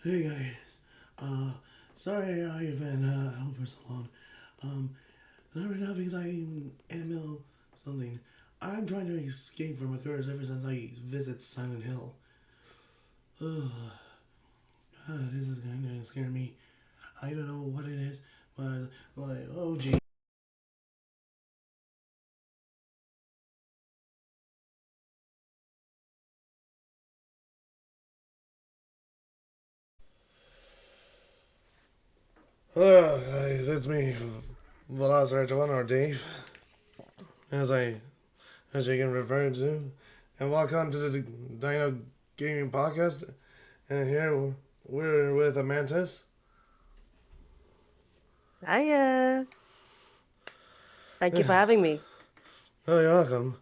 Hey guys, sorry I've been out for so long. Um, not right now because I'm in the middle of something. I'm trying to escape from a curse ever since I visit Silent Hill. Ugh, this is gonna scare me. I don't know what it is, but like, oh gee. Guys, it's me, Velociraptor or Dave, as I as you can refer to, and welcome to the Dino Gaming Podcast. And here we're with Amantis. Hiya. Thank you for having me. Oh, you're welcome.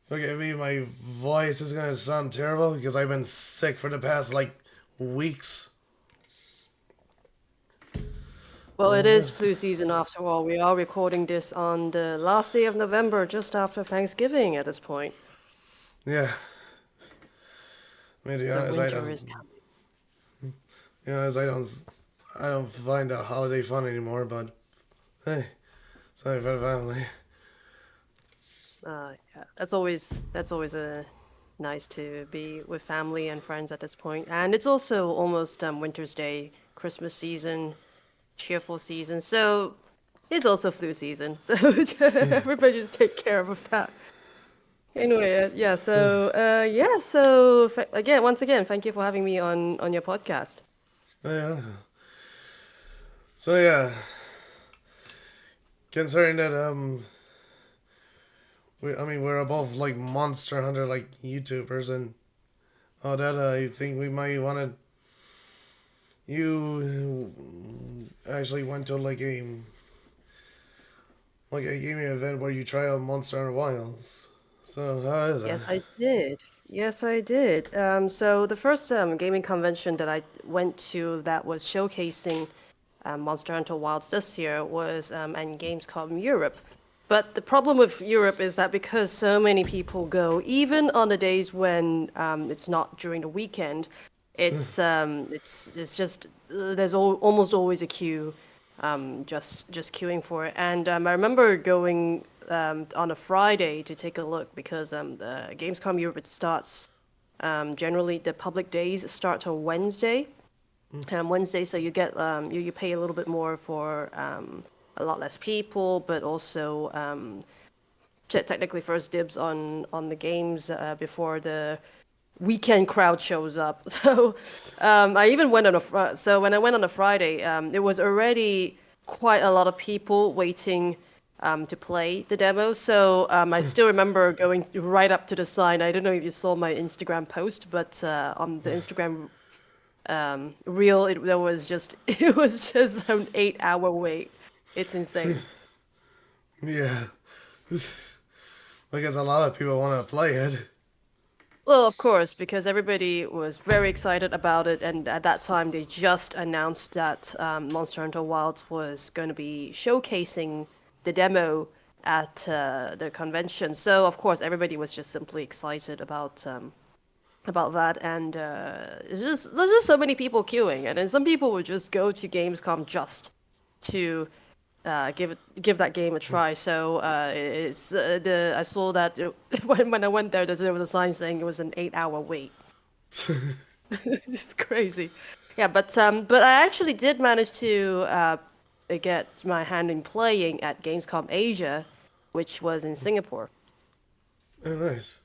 Forgive me, my voice is gonna sound terrible because I've been sick for the past like weeks. Well, it is flu season after all. We are recording this on the last day of November, just after Thanksgiving at this point. Yeah, I mean, to be So honest, winter is coming. I don't find the holiday fun anymore. But hey, something for the family. Yeah, that's always nice to be with family and friends at this point. And it's also almost Winter's Day, Christmas season, cheerful season. So it's also flu season. So everybody just take care of that. Anyway, yeah. Again, once again, thank you for having me on your podcast. Oh, yeah. So yeah, considering that we're both like Monster Hunter like YouTubers and all that, I think we might want to. You actually went to like a gaming event where you try out Monster Hunter Wilds. So how is that? Yes, I did. Yes, I did. So the first gaming convention that I went to that was showcasing Monster Hunter Wilds this year was in Gamescom Europe. But the problem with Europe is that because so many people go, even on the days when it's not during the weekend, it's just there's almost always a queue, just queuing for it. And I remember going on a Friday to take a look because the Gamescom Europe it starts generally the public days start on Wednesday. Wednesday, so you get you pay a little bit more for a lot less people, but also technically first dibs on the games before the weekend crowd shows up. So I even went on so when I went on a Friday, it was already quite a lot of people waiting to play the demo. So I still remember going right up to the sign. I don't know if you saw my Instagram post, but on the Instagram reel, there was just it was just an 8 hour wait. It's insane. Yeah, because a lot of people want to play it. Well, of course, because everybody was very excited about it, and at that time they just announced that Monster Hunter Wilds was going to be showcasing the demo at the convention. So, of course, everybody was just simply excited about that, and there's just so many people queuing, and then some people would just go to Gamescom just to give that game a try. So it's the I saw that when I went there, there was a sign saying it was an 8 hour wait. It's crazy. Yeah, but I actually did manage to get my hand in playing at Gamescom Asia, which was in Singapore. Oh, nice.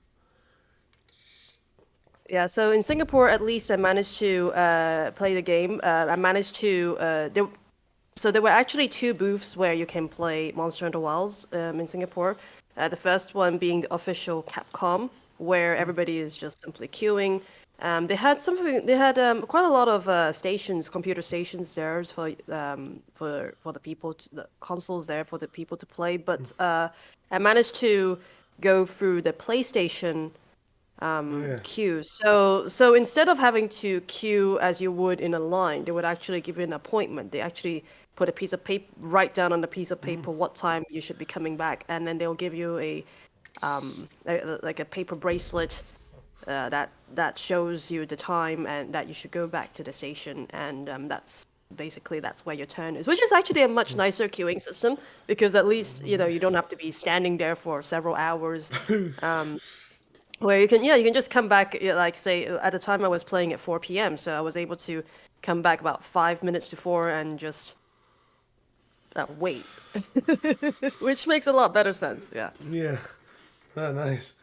Yeah, so in Singapore, at least I managed to play the game. I managed to so there were actually two booths where you can play Monster Hunter Wilds in Singapore. The first one being the official Capcom, where everybody is just simply queuing. They had something. They had quite a lot of stations, computer stations there for the people, the consoles there for the people to play. But I managed to go through the PlayStation Oh yeah. queue. So instead of having to queue as you would in a line, they would actually give you an appointment. They actually put a piece of paper, write down on a piece of paper what time you should be coming back, and then they'll give you like a paper bracelet that shows you the time and that you should go back to the station, and that's where your turn is, which is actually a much nicer queuing system because at least you don't have to be standing there for several hours. Where you can just come back, like say at the time I was playing at 4 p.m., so I was able to come back about 5 minutes before and just wait, which makes a lot better sense. Yeah. Yeah. Ah, nice.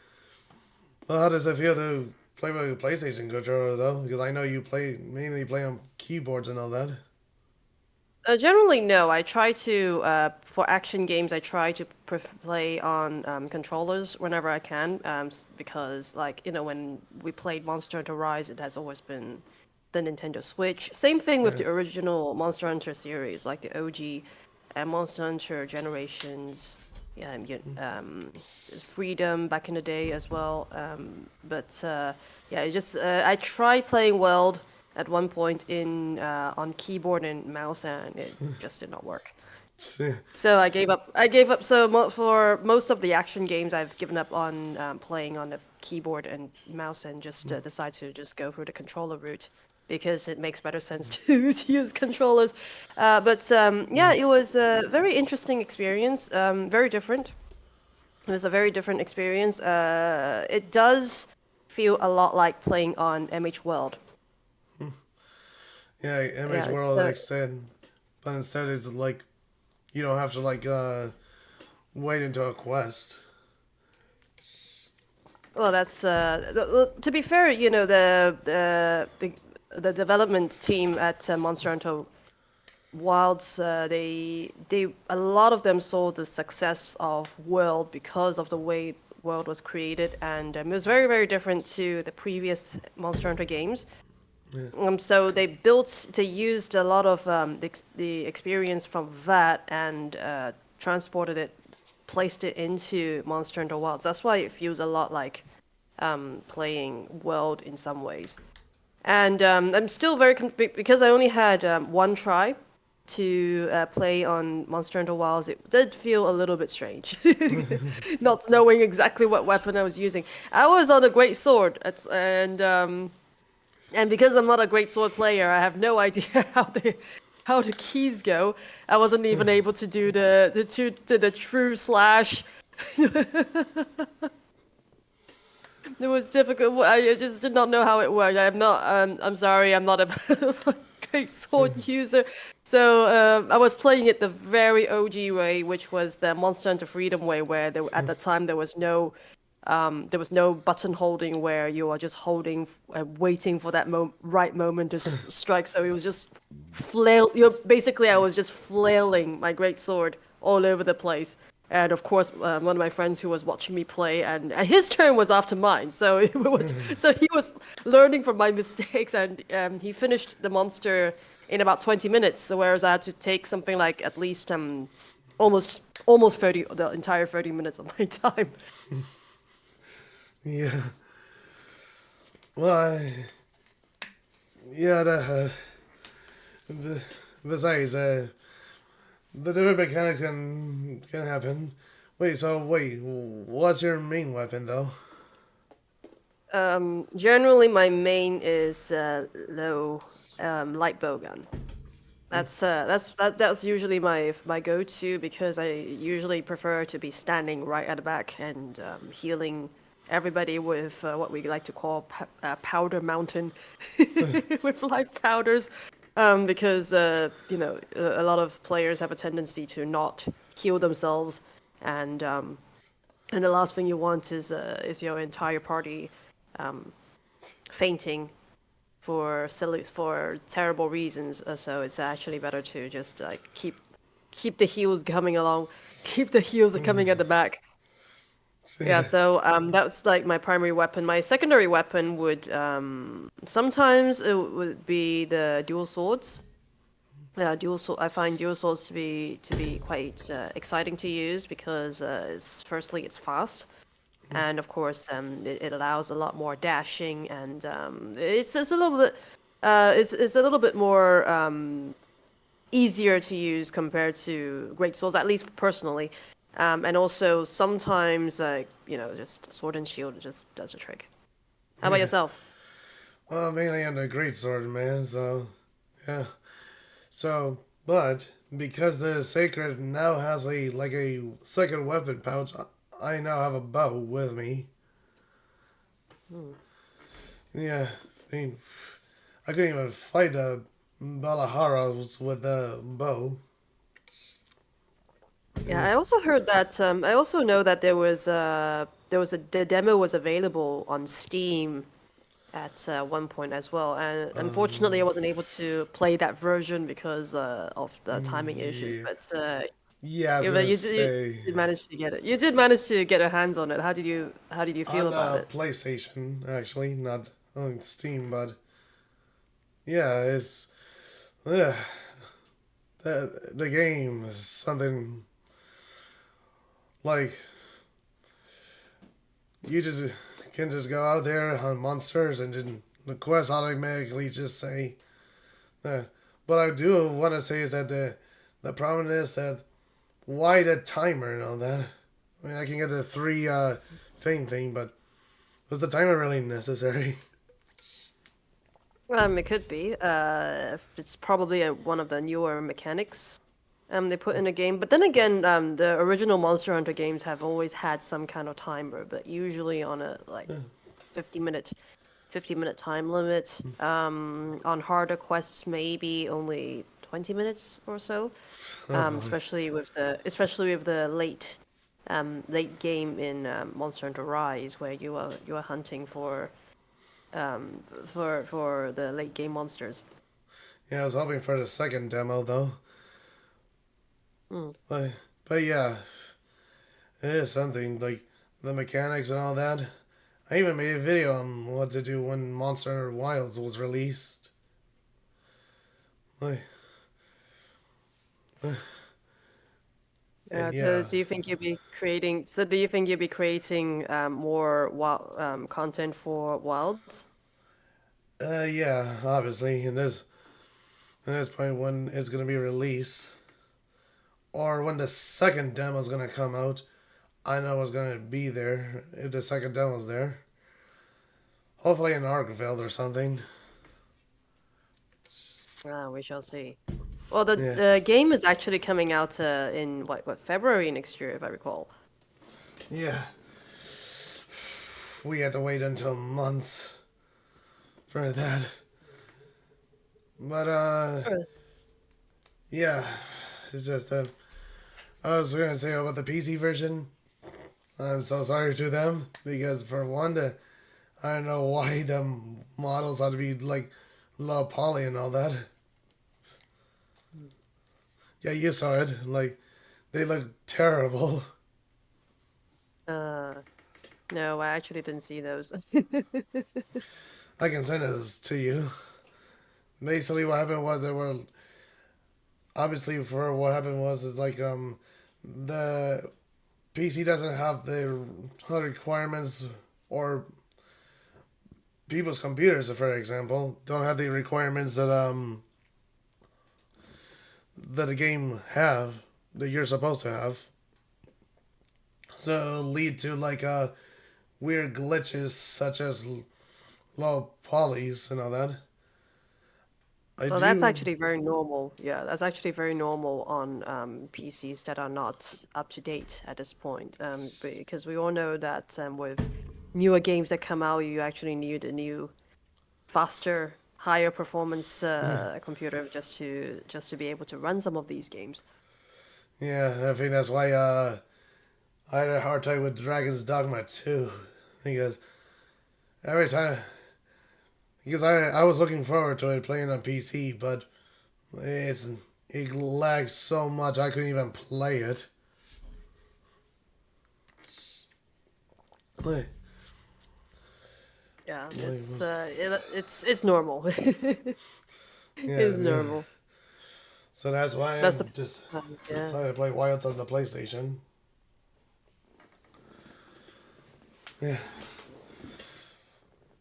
Well, how does it feel to play with a PlayStation controller though? Because I know you mainly play on keyboards and all that. Generally, no. I try to, for action games, I try to play on controllers whenever I can, because, like, when we played Monster Hunter Rise, it has always been the Nintendo Switch. Same thing with Yeah. the original Monster Hunter series, like the OG Monster Hunter Generations, yeah, Freedom back in the day as well. But yeah, I tried playing World at one point in on keyboard and mouse, and it just did not work. See. So I gave up. So for most of the action games, I've given up on playing on the keyboard and mouse, and just decide to just go through the controller route because it makes better sense to use controllers. But yeah, it was a very interesting experience. Very different. It was a very different experience. It does feel a lot like playing on MH World. Yeah, Image Yeah, it's World extend, but instead it's like you don't have to wait into a quest. well, that's well, to be fair, the development team at Monster Hunter Wilds, they a lot of them saw the success of World because of the way World was created, and it was very very different to the previous Monster Hunter games. So they used a lot of the experience from that and transported it, placed it into Monster Hunter Wilds. That's why it feels a lot like playing World in some ways. And I'm still because I only had one try to play on Monster Hunter Wilds. It did feel a little bit strange, not knowing exactly what weapon I was using. I was on a great sword, and because I'm not a great sword player, I have no idea how the keys go. I wasn't even able to do the true slash. It was difficult. I just did not know how it worked. I'm not. I'm sorry. I'm not a great sword user. So I was playing it the very OG way, which was the Monster Hunter Freedom way, where at the time there was no button holding, where you are just holding, waiting for that right moment to strike. So it was just basically, I was just flailing my great sword all over the place. And of course, one of my friends who was watching me play, and his turn was after mine. So so he was learning from my mistakes, and he finished the monster in about 20 minutes. So whereas I had to take something like at least almost 30, the entire 30 minutes of my time. Yeah. Well, yeah. Besides, the different mechanics can happen. Wait. What's your main weapon though? Generally, my main is low light bow gun. That's usually my go-to because I usually prefer to be standing right at the back and healing everybody with what we like to call powder mountain with life powders, because a lot of players have a tendency to not heal themselves, and the last thing you want is your entire party fainting for terrible reasons. So it's actually better to just like keep the heals coming along, keep the heals coming at the back. Yeah, so that's like my primary weapon. My secondary weapon would sometimes it would be the dual swords. I find dual swords to be quite exciting to use because it's fast, and of course it allows a lot more dashing, and it's a little bit it's a little bit more easier to use compared to great swords, at least personally. And also sometimes just sword and shield just does a trick. How about yourself? Well, mainly I'm a great sword man, so yeah. So, but because the sacred now has a second weapon pouch, I now have a bow with me. Hmm. Yeah, I mean, I couldn't even fight the Balaharas with the bow. Yeah, I also heard that. I also know that the demo was available on Steam at one point as well, and unfortunately, I wasn't able to play that version because of the timing issues. Yeah, But yeah, I was yeah, but gonna say you did manage to get it. You did manage to get your hands on it. How did you feel on about it? PlayStation actually, not on Steam, but yeah, it's yeah, the game is something like you just can just go out there hunt monsters and then the quest automatically just say that. But I do want to say is that the problem is that why the timer and all that. I mean, I can get the three thing, but was the timer really necessary? It could be. It's probably one of the newer mechanics they put in the game. But then again, the original Monster Hunter games have always had some kind of timer, but usually on a like 50 minute 50-minute time limit. On harder quests, maybe only 20 minutes or so. Oh god. Especially with the late game in Monster Hunter Rise, where you are hunting for the late game monsters. Yeah, I was hoping for the second demo though. Hmm. But, but yeah, it is something like the mechanics and all that. I even made a video on what to do when Monster Wilds was released. Like, and So yeah, do you think you'll be creating? So do you think you'll be creating more content for Wilds? yeah, obviously, in this point when it's gonna be released, or when the second demo's gonna come out, I know it's gonna be there if the second demo's there. Hopefully in Arkveld or something. We shall see. Well, the Yeah, game is actually coming out in what February next year, if I recall. yeah. We had to wait until months for that. But Sure. yeah, it's just that I was gonna say about the PC version. I'm so sorry to them because for one, I don't know why the models ought to be like low poly and all that. Yeah, you saw it. Like they look terrible. Uh, no, I actually didn't see those. I can send it to you. Basically, what happened was they were obviously for what happened was is like the PC doesn't have the requirements or people's computers, for example, don't have the requirements that a game have that you're supposed to have. So lead to like weird glitches such as low polys and all that. I Well, that's do. actually very normal. Yeah, that's actually very normal on PCs that are not up to date at this point. Because we all know that with newer games that come out, you actually need a new, faster, higher performance computer just to be able to run some of these games. Yeah, I think that's why I had a hard time with Dragon's Dogma 2. Because every time. Because I was looking forward to it playing on PC, but it's it lags so much I couldn't even play it. Like, Yeah, like it's normal. yeah, It's yeah. normal. So that's why I That's the just yeah. decided to play Wilds on the PlayStation. Yeah.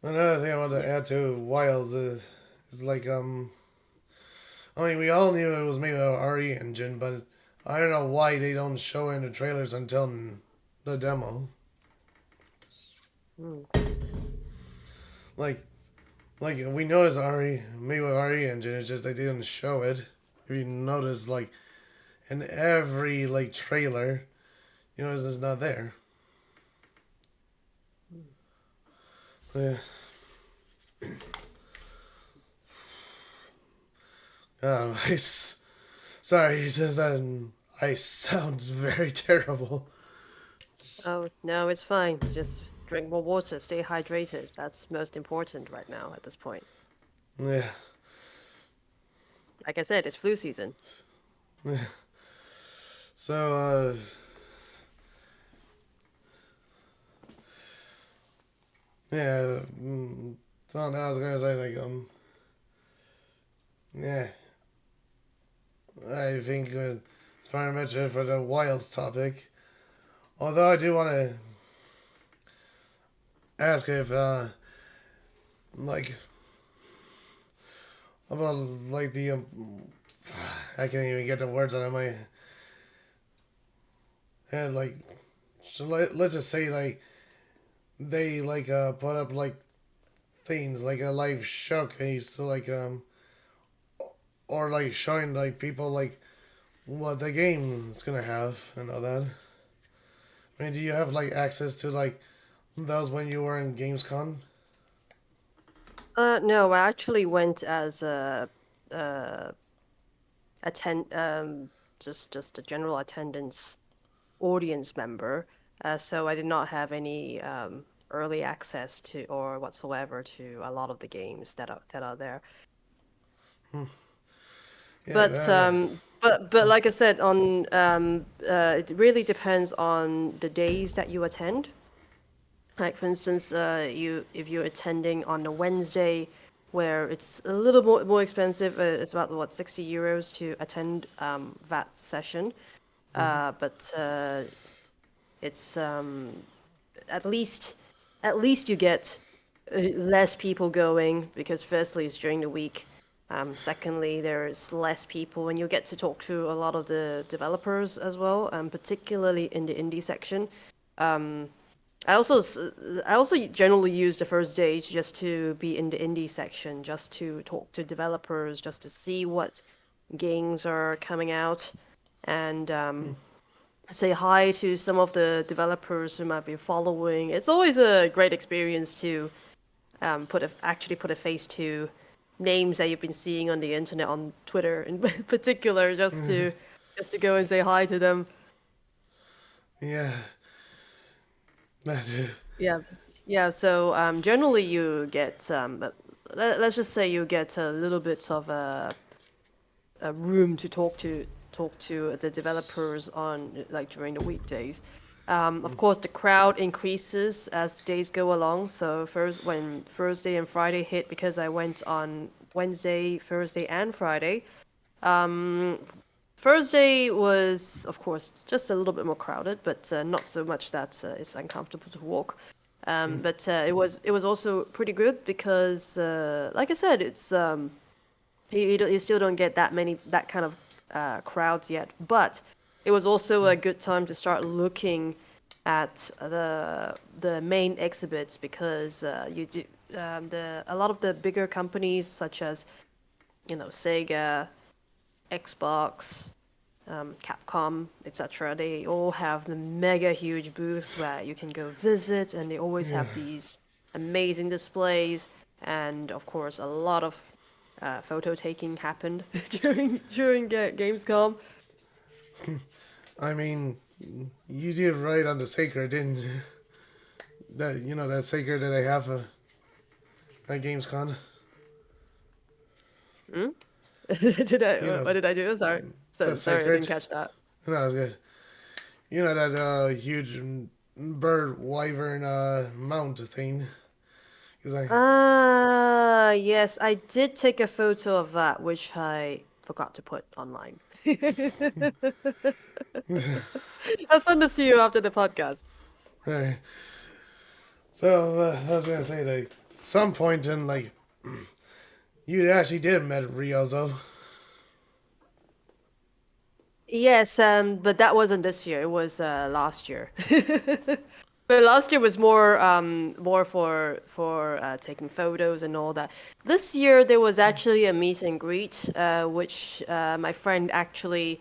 Another thing I wanted to Yeah. add to Wilds is like I mean we all knew it was made with an RE engine, but I don't know why they don't show it in the trailers until the demo. Hmm. Like like we know it's Ari, maybe with Ari engine. It's just they didn't show it. If you notice, like in every like trailer, you notice it's not there. Yeah. Sorry, it's just that I sound very terrible. Oh, no, it's fine. Just drink more water, stay hydrated. That's most important right now at this point. Yeah. Like I said, it's flu season. So, yeah. Something I was gonna say, like, yeah. I think it's pretty much it for the wilds topic. Although I do want to ask if, like, about like the I can't even get the words out of my head. Like, so let's just say like they like put up like things like a live showcase, like or like showing like people like what the game is gonna have and all that. I mean, do you have like access to like those when you were in Gamescom? No, I actually went as a uh attend just a general attendance audience member. So I did not have any early access to or whatsoever to a lot of the games that are there. Yeah, But like I said, it really depends on the days that you attend. Like for instance, you if you're attending on a Wednesday, where it's a little more expensive, it's about what €60 to attend that session. But it's at least at least you get less people going because firstly it's during the week. Secondly, there's less people and you get to talk to a lot of the developers as well, particularly in the indie section. I also I also generally use the first day just to be in the indie section, just to talk to developers, just to see what games are coming out, and say hi to some of the developers who might be following. It's always a great experience to actually put a face to names that you've been seeing on the internet, on Twitter in particular, just to go and say hi to them. yeah, that Yeah, yeah. So generally, you get let's just say you get a little bit of a room to talk to the developers on like during the weekdays. Of course, the crowd increases as the days go along. So first, when Thursday and Friday hit, because I went on Wednesday, Thursday, and Friday. Thursday was, of course, just a little bit more crowded, but not so much that it's uncomfortable to walk. But it was also pretty good because, like I said, it's you still don't get that kind of crowds yet. But it was also a good time to start looking at the main exhibits because you do the a lot of the bigger companies such as Sega, Xbox, Capcom, etc. They all have the mega huge booths where you can go visit, and they always yeah. have these amazing displays. And of course, a lot of photo taking happened during Gamescom. I mean, you did right on the sacred, didn't you? That that sacred that I have at Gamescom. Hmm? Did I? You know What did I do? Sorry. So that sorry, I didn't sacred. catch that. No, that was good. You know that huge bird wyvern mount thing. Cause I Ah, yes, I did take a photo of that, which I forgot to put online. I'll send this to you after the podcast. right. So I was gonna say like some point in like you actually did met Ryozo. Yes, but that wasn't this year. It was last year. But last year was more for taking photos and all that. This year there was actually a meet and greet, which my friend actually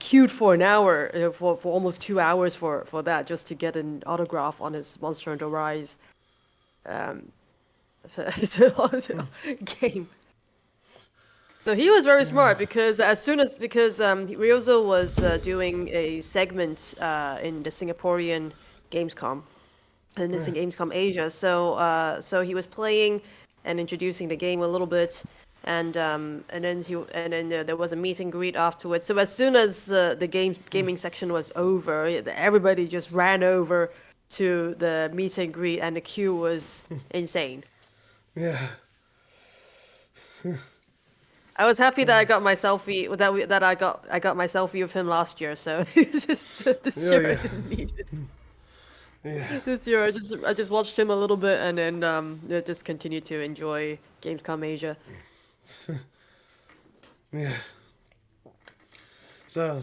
queued for an hour, for almost 2 hours for that, just to get an autograph on his Monster Hunter Rise um, game. So he was very smart because as soon as because Ryozo was doing a segment in the Singaporean Gamescom, and it's in Gamescom Asia. So he was playing and introducing the game a little bit, and then there was a meet and greet afterwards. So as soon as the gaming section was over, everybody just ran over to the meet and greet, and the queue was insane. Yeah. I was happy that I got my selfie that I got my selfie with him last year. So just this Yeah, year I yeah. didn't need it. Yeah. This year I just watched him a little bit and then I just continued to enjoy Gamescom Asia. Yeah. So,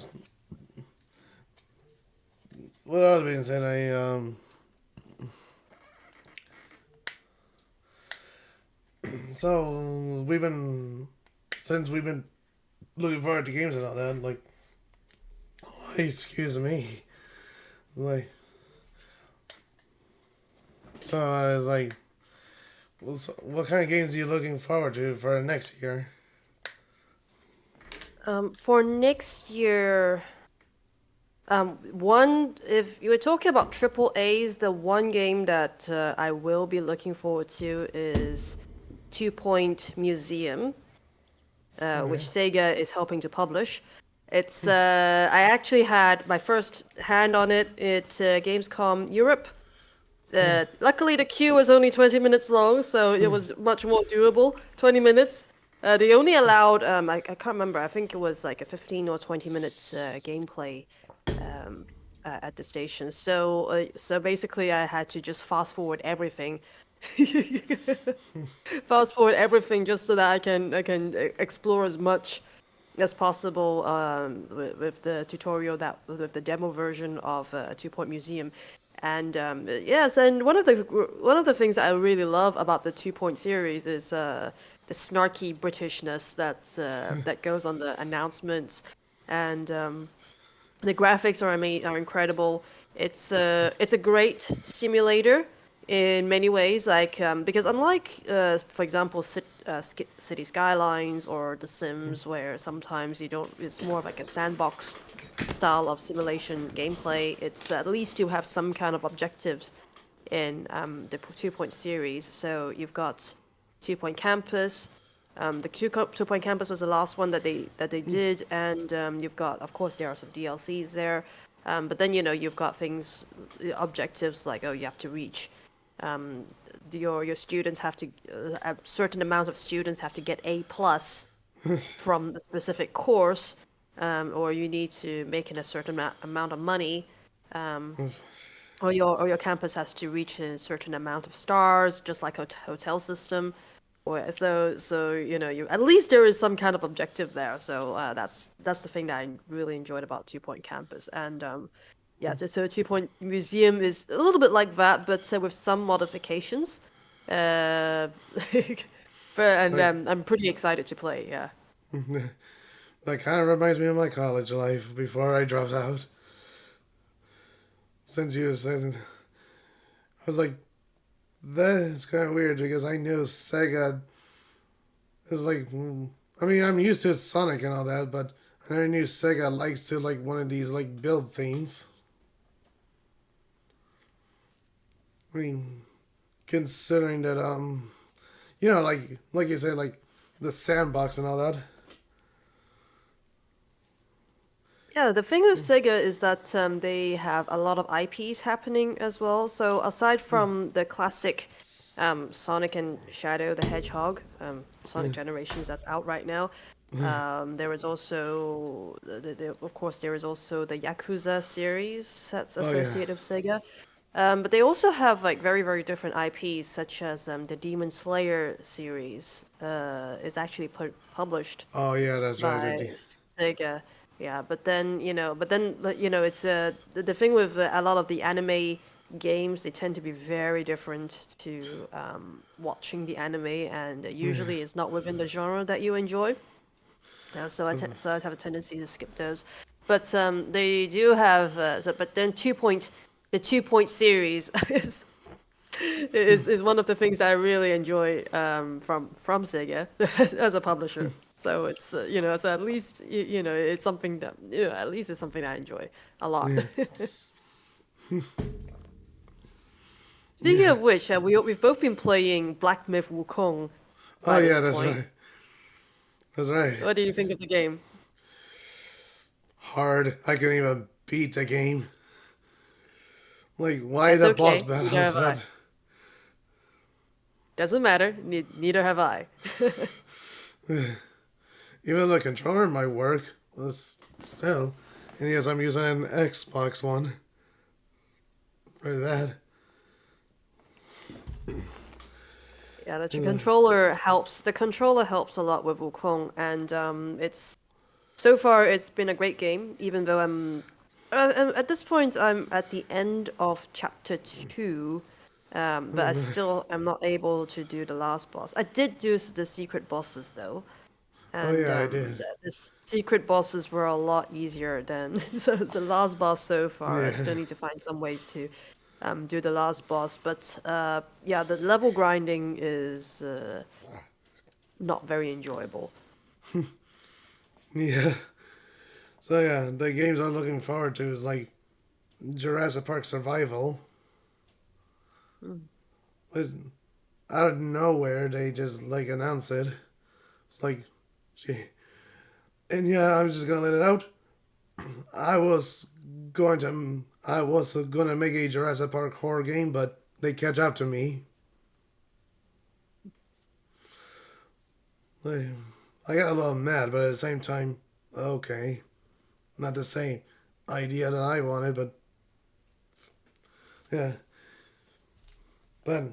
what else being said, so since we've been looking forward to games and all that, like, oh, excuse me, like, so I was like, well, so what kind of games are you looking forward to for next year? For next year, one if you were talking about triple A's, the one game that I will be looking forward to is Two Point Museum, Oh which yeah. Sega is helping to publish. It's I actually had my first hand on it at Gamescom Europe. Luckily, the queue was only 20 minutes long, so it was much more doable. 20 minutes. They only allowed, I can't remember, I think it was like a 15 or 20 minutes gameplay um, at the station. So basically, I had to just fast forward everything. Fast forward everything just so that I can explore as much as possible with the tutorial that with the demo version of Two Point Museum. And yes, and one of the things that I really love about the Two Point series is the snarky Britishness that goes on the announcements, and the graphics are incredible. It's a great simulator in many ways, like because unlike for example City Skylines or The Sims, where sometimes you don't, it's more of like a sandbox style of simulation gameplay. It's at least you have some kind of objectives in the Two Point series. So you've got Two Point Campus. The Two Point Campus was the last one that they did, and you've got, of course, there are some DLCs there, but then you've got things, objectives like, oh, you have to reach, um, your students have to, a certain amount of students have to get A+ from the specific course, or you need to make in a certain amount of money, um, or your campus has to reach a certain amount of stars, just like a hotel system. Or so you at least there is some kind of objective there. So that's the thing that I really enjoyed about Two Point Campus. And yeah, so Two Point Museum is a little bit like that, but with some modifications. Uh, and Like, I'm pretty excited to play. Yeah. that kind of reminds me of my college life before I dropped out. Since you were saying, I was like, that is kind of weird because I knew Sega is like, I mean, I'm used to Sonic and all that, but I never knew Sega likes to like one of these like build things. I mean, considering that like you said, like the sandbox and all that. Yeah, the thing with Sega is that they have a lot of IPs happening as well. So aside from the classic Sonic and Shadow the Hedgehog, Sonic Generations that's out right now, there is also, of course, there is also the Yakuza series that's Oh yeah. associated with Sega. But they also have like very, very different IPs, such as the Demon Slayer series is actually published Oh yeah, that's right. by Sega. Yeah, but then it's the thing with a lot of the anime. games, they tend to be very different to watching the anime, and Yeah. usually it's not within the genre that you enjoy. So I have a tendency to skip those. But they do have. But then the 2 point series is one of the things that I really enjoy from Sega as a publisher. So it's so at least it's something that at least it's something I enjoy a lot. Yeah. Speaking Yeah. of which, we've both been playing Black Myth Wukong Oh by this yeah, that's point. right. That's right. What do you think of the game? Hard. I couldn't even beat the game. Like, why That's the boss okay. Neither battles have I. that? Doesn't matter. Neither have I. Even the controller might work. Still. And yes, I'm using an Xbox One for that. Yeah, the controller helps. The controller helps a lot with Wukong, and it's so far it's been a great game. Even though at this point I'm at the end of chapter 2, but Oh, I no. still am not able to do the last boss. I did do the secret bosses though, Oh and yeah, I did. the secret bosses were a lot easier than so the last boss so far. I Yeah. still need to find some ways to do the last boss, but yeah, the level grinding is not very enjoyable. Yeah. So yeah, the games I'm looking forward to is like Jurassic Park Survival. But out of nowhere, they just like announce it. It's like, gee. And yeah, I'm just gonna let it out. I was gonna make a Jurassic Park horror game, but they catch up to me. Like, I got a little mad, but at the same time, okay, not the same idea that I wanted, but yeah. But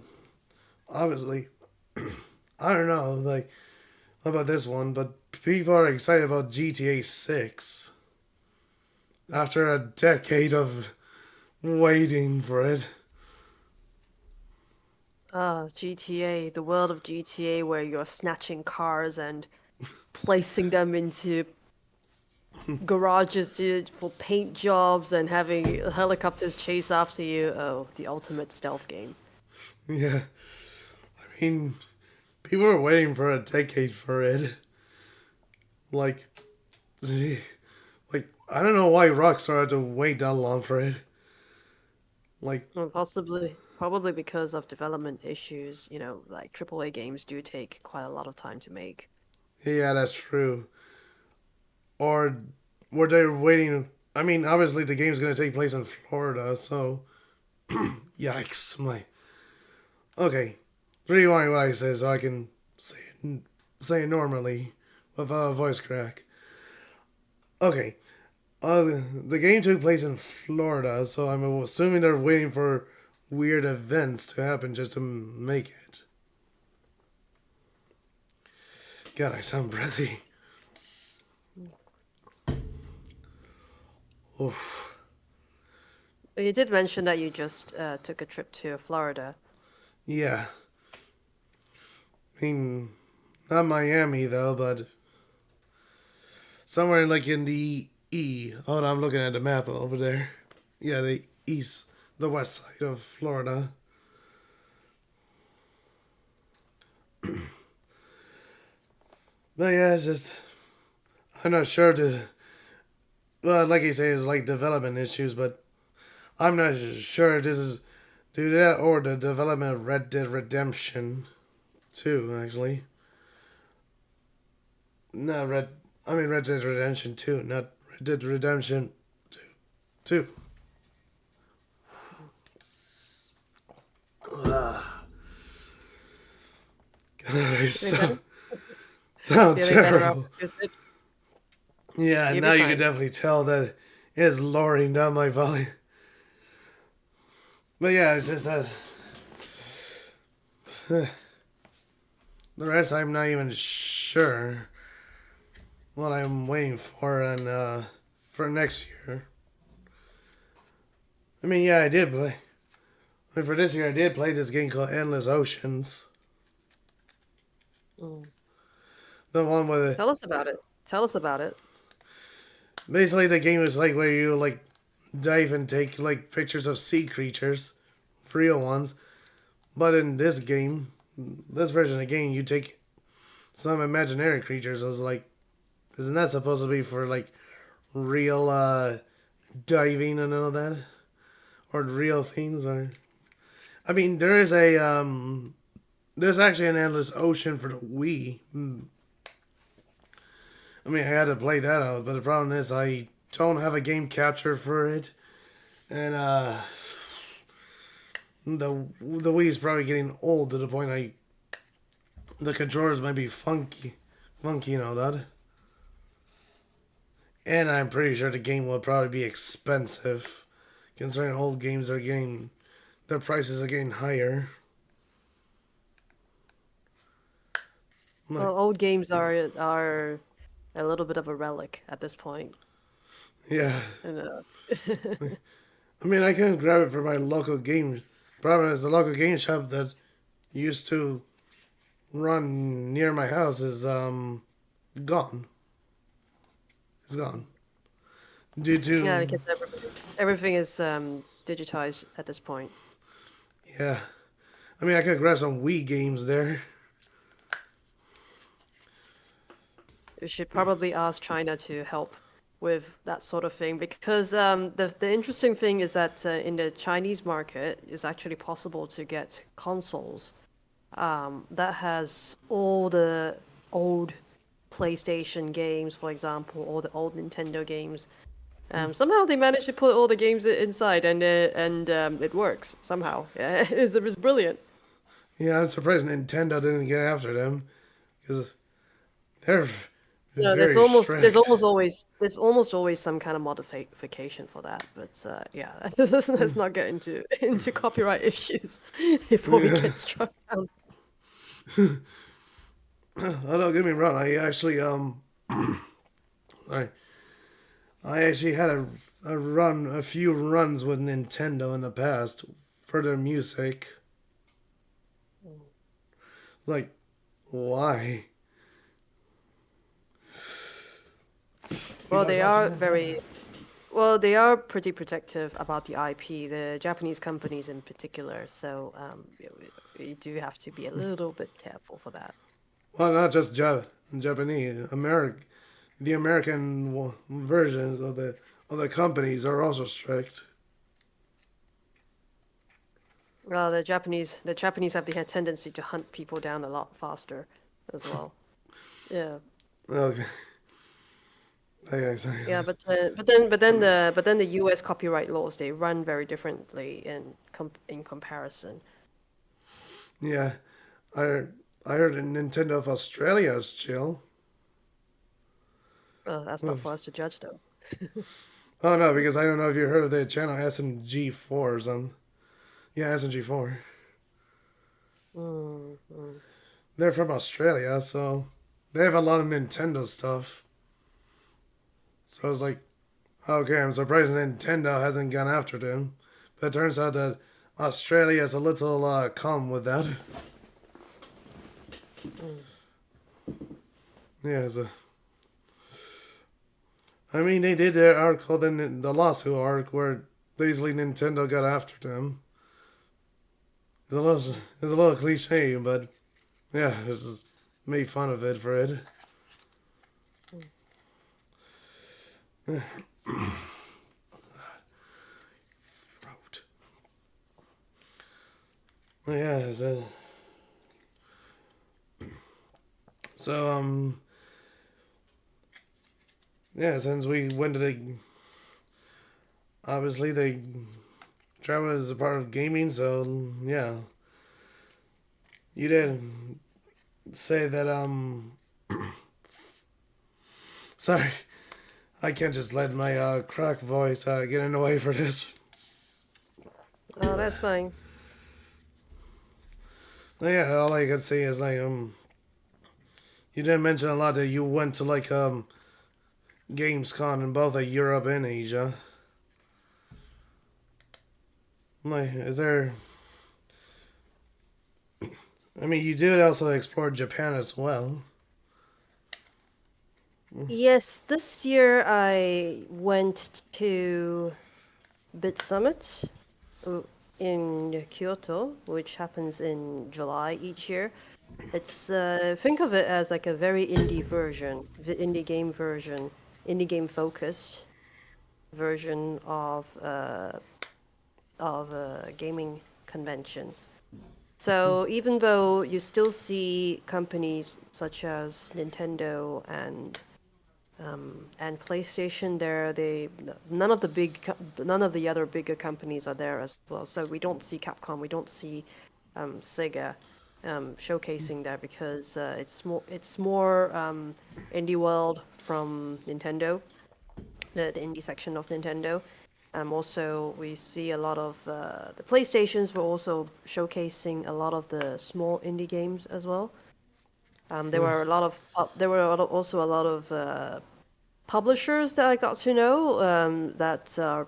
obviously, I don't know, like about this one, but people are excited about GTA 6 after a decade of waiting for it. Ah, GTA, the world of GTA, where you're snatching cars and placing them into garages for paint jobs and having helicopters chase after you. Oh, the ultimate stealth game. Yeah, I mean, people are waiting for a decade for it. Like, like I don't know why Rockstar had to wait that long for it. Like, Well, probably because of development issues. Like AAA games do take quite a lot of time to make. yeah, that's true. Or were they waiting? I mean, obviously the game's gonna take place in Florida, so yikes, my. Okay, rewind what I said so I can say it normally without a voice crack. Okay, the game took place in Florida, so I'm assuming they're waiting for weird events to happen just to make it. God, I sound breathy. Oof. You did mention that you just took a trip to Florida. Yeah, I mean, not Miami though, but somewhere like in the Hold on, I'm looking at the map over there. Yeah, the west side of Florida. But yeah, it's just I'm not sure to. Well, like you say, it's like development issues, but I'm not sure if this is due to that or the development of Red Dead Redemption 2, actually. Not Red. I mean Red Dead Redemption 2, not Red Dead Redemption 2. Ugh. God, I Feeling better? sound Feeling better terrible. after visit? Yeah, You'll be now you can fine. definitely tell that it's lowering down my volume. But yeah, it's just that the rest I'm not even sure what I'm waiting for and for next year. I mean, yeah, I did play. Like for this year, I did play this game called Endless Oceans. Mm. The one with Tell us about it. Tell us about it. basically the game is like where you like dive and take like pictures of sea creatures, real ones. But in this game, this version of the game, you take some imaginary creatures. I was like, isn't that supposed to be for like real diving and all that, or real things? Or I mean, there's actually an endless ocean for the Wii. I mean, I had to play that out, but the problem is I don't have a game capture for it, and the Wii is probably getting old to the point the controllers might be funky and all that. And I'm pretty sure the game will probably be expensive, considering old games are getting their prices are getting higher. Like, Well, old games are a little bit of a relic at this point. yeah, And I mean, I can grab it for my local game. Problem is, the local game shop that used to run near my house is gone. It's gone due yeah, to because everything is digitized at this point. yeah. I mean, I could grab some Wii games there. We should probably ask China to help with that sort of thing because the interesting thing is that in the Chinese market, it's actually possible to get consoles that has all the old PlayStation games, for example, or the old Nintendo games. Somehow they managed to put all the games inside, and it works somehow. Yeah, it's brilliant. Yeah, I'm surprised Nintendo didn't get after them because they're No, very strict. there's almost always some kind of modification for that. But yeah, let's not get into copyright issues before we get struck down. Oh, don't get me wrong. I I actually had a few runs with Nintendo in the past for their music. Like, why? You Well, guys they watching are that? very well. They are pretty protective about the IP, the Japanese companies in particular. So you do have to be a little bit careful for that. Well, not just Japanese, the American versions of the companies are also strict. Well, the Japanese have the tendency to hunt people down a lot faster as well. Yeah. Okay. Okay, sorry. Yeah, but then the U.S. copyright laws they run very differently in comparison. Yeah, I I heard that Nintendo of Australia is chill. That's not Well, for us to judge, though. oh no, because I don't know if you heard of the channel SMG4 or something. Yeah, SMG4. Mm, mm. They're from Australia, so they have a lot of Nintendo stuff. So I was like, okay, I'm surprised Nintendo hasn't gone after them. But it turns out that Australia is a little calm with that. Yeah, so I mean, they did their article, then the lawsuit arc where basically Nintendo got after them. It's a little cliche, but yeah, this is made fun of it for it. Throat. Yeah, so yeah, since we went to the obviously the travel is a part of gaming, so yeah, you did say that sorry, I can't just let my crack voice get in the way for this. Oh, that's fine. Yeah, all I can say is like you didn't mention a lot that you went to like Gamescom in both Europe and Asia. Like, is there? I mean, you did also explore Japan as well. Yes, this year I went to Bit Summit uh, in Kyoto, which happens in July each year. It's think of it as like a very indie version, indie game version, indie game focused version of a gaming convention. So even though you still see companies such as Nintendo and PlayStation there, none of the other bigger companies are there as well. So we don't see Capcom, we don't see Sega showcasing there because it's more indie world from Nintendo, the indie section of Nintendo. Also, we see a lot of the PlayStations were also showcasing a lot of the small indie games as well. There were also a lot of publishers that I got to know that are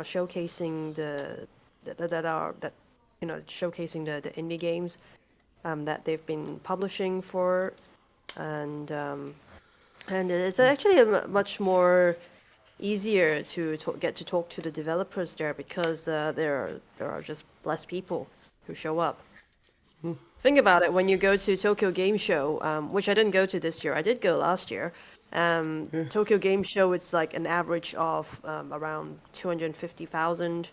showcasing that showcasing the indie games that they've been publishing for, and um, and it's actually much more easier to get to talk to the developers there because there are just less people who show up. Think about it when you go to Tokyo Game Show, which I didn't go to this year. I did go last year. Yeah. Tokyo Game Show, it's like an average of around 250,000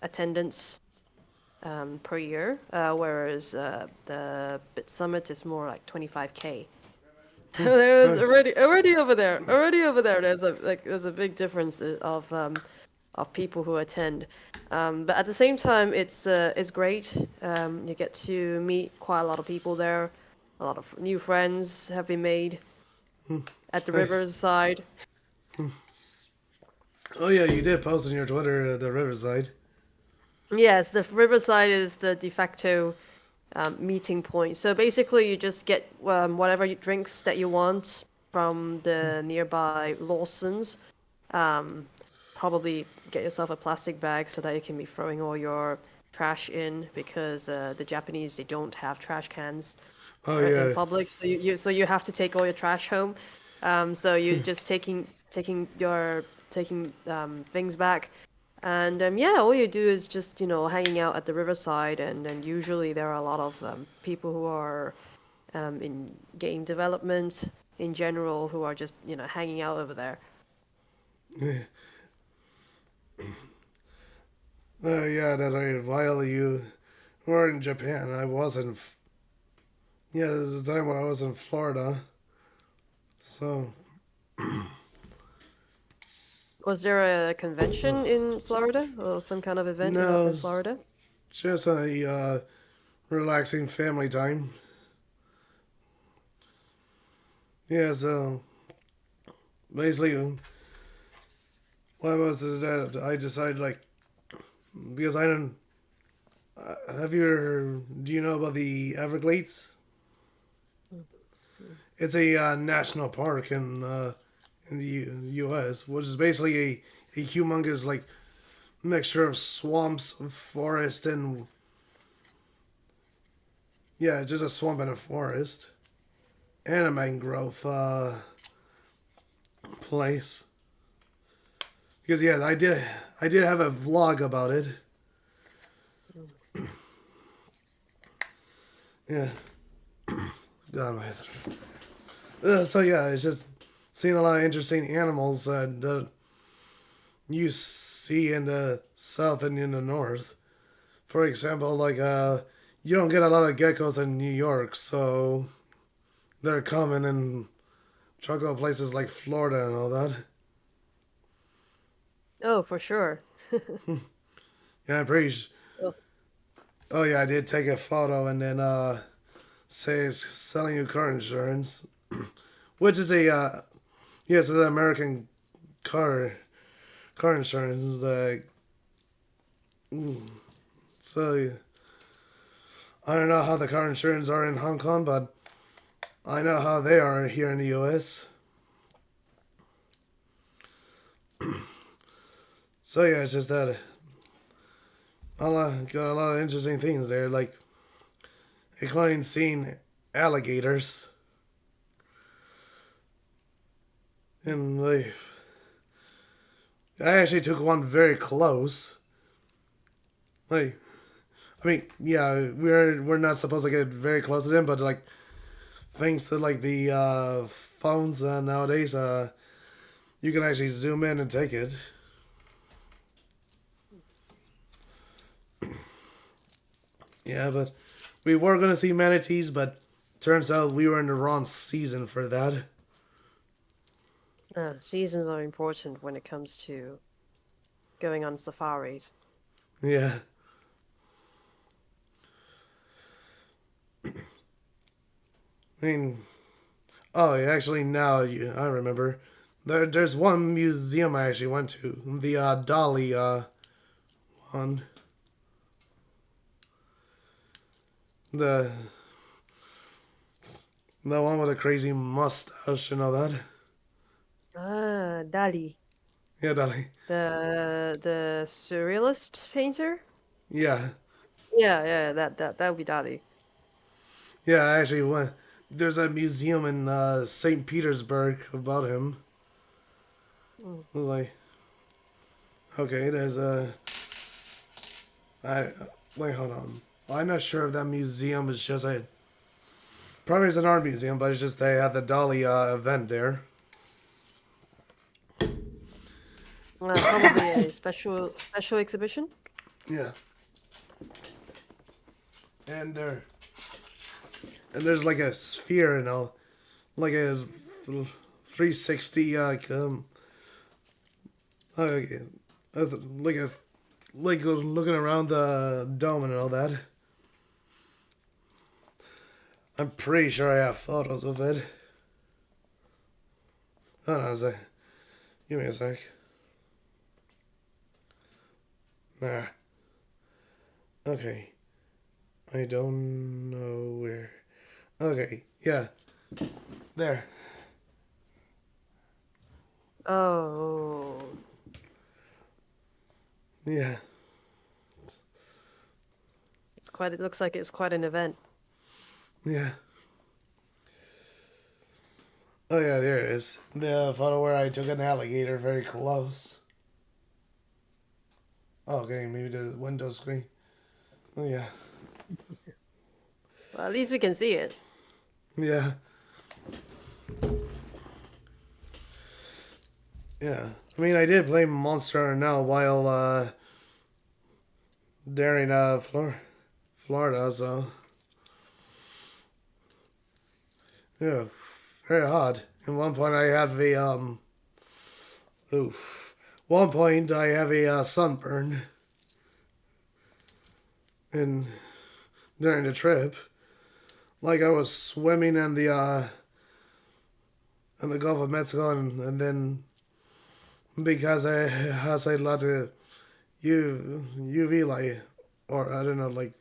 attendance per year, whereas the Bit Summit is more like 25K. So there's Nice. already over there. There's a big difference of people who attend. But at the same time, it's great. You get to meet quite a lot of people there. A lot of new friends have been made at the Nice. riverside. Oh yeah, you did post on your Twitter the Riverside. Yes, the riverside is the de facto meeting point. So basically, you just get whatever drinks that you want from the nearby Lawson's. Um, Probably get yourself a plastic bag so that you can be throwing all your trash in because the Japanese they don't have trash cans Oh in yeah. public, so you have to take all your trash home. So you're just taking things back, and yeah, all you do is just hanging out at the riverside, and usually there are a lot of people who are in game development in general who are just hanging out over there. Oh yeah, that's right. While you were in Japan, I was in. Yeah, this is the time when I was in Florida. So Was there a convention in Florida or some kind of event in no, Florida? just a relaxing family time. Yeah, so basically, what was is that I decided like because I don't. Have you do you know about the Everglades? It's a national park in the U.S., which is basically a humongous like mixture of swamps, forest, and yeah, just a swamp and a forest and a mangrove place. Because yeah, I did have a vlog about it. Yeah, God, so yeah, it's just seeing a lot of interesting animals that you see in the south and in the north. For example, like you don't get a lot of geckos in New York, so they're common in tropical places like Florida and all that. Oh, for sure. Yeah, I'm pretty. Oh, Oh yeah, I did take a photo and then says selling you car insurance, which is a yes, it's an American car insurance. So I don't know how the car insurance are in Hong Kong, but I know how they are here in the U.S. So yeah, it's just that got a lot of interesting things there. Like including seeing alligators in life. I actually took one very close. Like, I mean, yeah, we're not supposed to get very close to them, but like, thanks to like the phones nowadays, you can actually zoom in and take it. Yeah, but we were gonna see manatees, but turns out we were in the wrong season for that. Seasons are important when it comes to going on safaris. Yeah. I mean, oh, yeah, actually, now I remember. There's one museum I actually went to. The Dolly one. The one with a crazy mustache and all that. Ah, Dali, Yeah, Dolly. the surrealist painter. Yeah. Yeah, that would be Dali. Yeah, I actually went. There's a museum in St. Petersburg about him. Mm. I was like, okay, there's a. I wait, hold on. I'm not sure if that museum is just a. Probably it's an art museum, but it's just they had the Dolly event there. Probably a special exhibition. Yeah, and there and there's like a sphere and all, like a 360 okay, like a like looking around the dome and all that. I'm pretty sure I have photos of it. Hold on a sec. Give me a sec. Nah. Okay. I don't know where. Okay. Yeah. There. Oh, Yeah. it's quite. It looks like it's quite an event. Yeah. Oh yeah, there it is. The photo where I took an alligator very close. Oh, okay, maybe the window screen. Oh yeah. Well, at least we can see it. Yeah. Yeah. I mean, I did play Monster now while during Florida, so yeah, very hot. At one point, I have a oof. One point, I have a sunburn, and during the trip, like I was swimming in the Gulf of Mexico, and then because I has a lot of UV light, or I don't know, like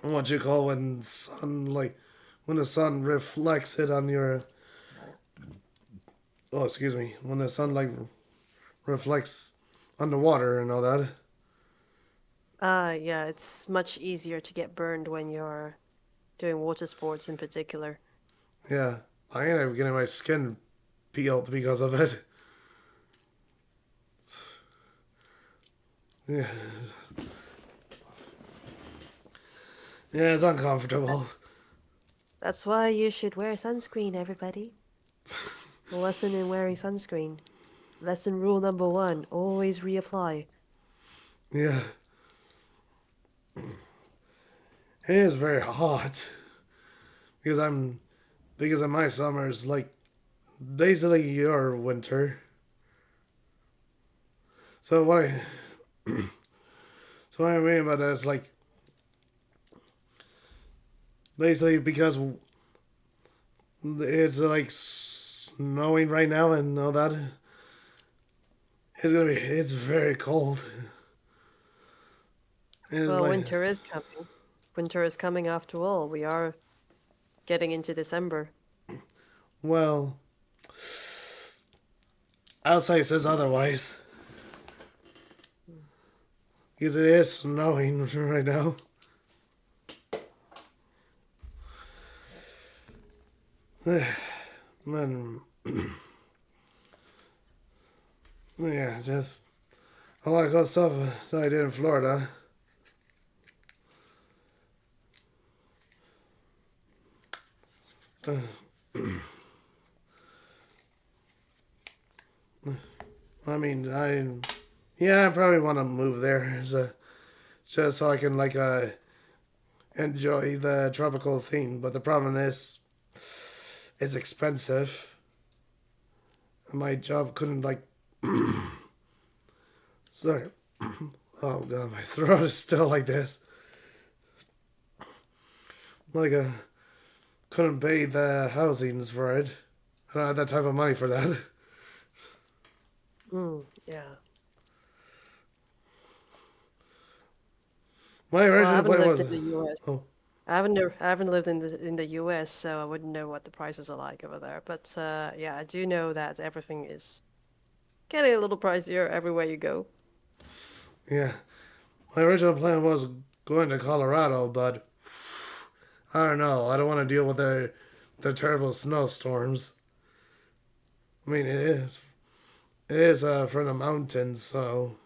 what you call when sun like when the sun reflects it on your, oh excuse me, when the sun like reflects on the water and all that. Yeah, it's much easier to get burned when you're doing water sports in particular. Yeah, I ended up getting my skin peeled because of it. Yeah, yeah, it's uncomfortable. That's why you should wear sunscreen, everybody. A lesson in wearing sunscreen. Lesson rule number one, always reapply. Yeah, it is very hot because because of my summers like basically your winter. So what I mean by that is like basically because it's like snowing right now and all that. It's very cold. And it's Well, like, winter is coming. Winter is coming after all. We are getting into December. well, outside says otherwise. Because it is snowing right now. And yeah, just a lot of good stuff that I did in Florida. So, I mean, I probably want to move there, just so I can enjoy the tropical theme. But the problem is, it's expensive. My job couldn't sorry. Oh god, my throat is still like this. Like couldn't pay the housings for it. I don't have that type of money for that. Yeah. My Well, I original haven't plan lived was in the U.S. oh I haven't lived in the U.S., so I wouldn't know what the prices are like over there. But yeah, I do know that everything is getting a little pricier everywhere you go. yeah. My original plan was going to Colorado, but I don't know. I don't want to deal with the terrible snowstorms. I mean, it is from the mountains, so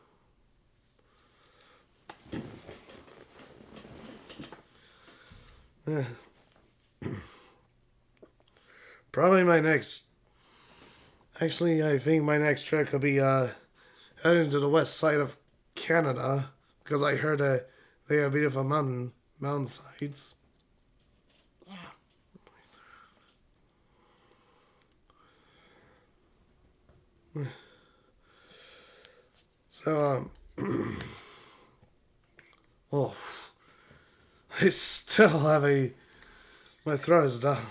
yeah. Probably my next. Actually, I think my next trip could be heading to the west side of Canada because I heard they have beautiful mountain sides. So oh, I still have a my throat is done.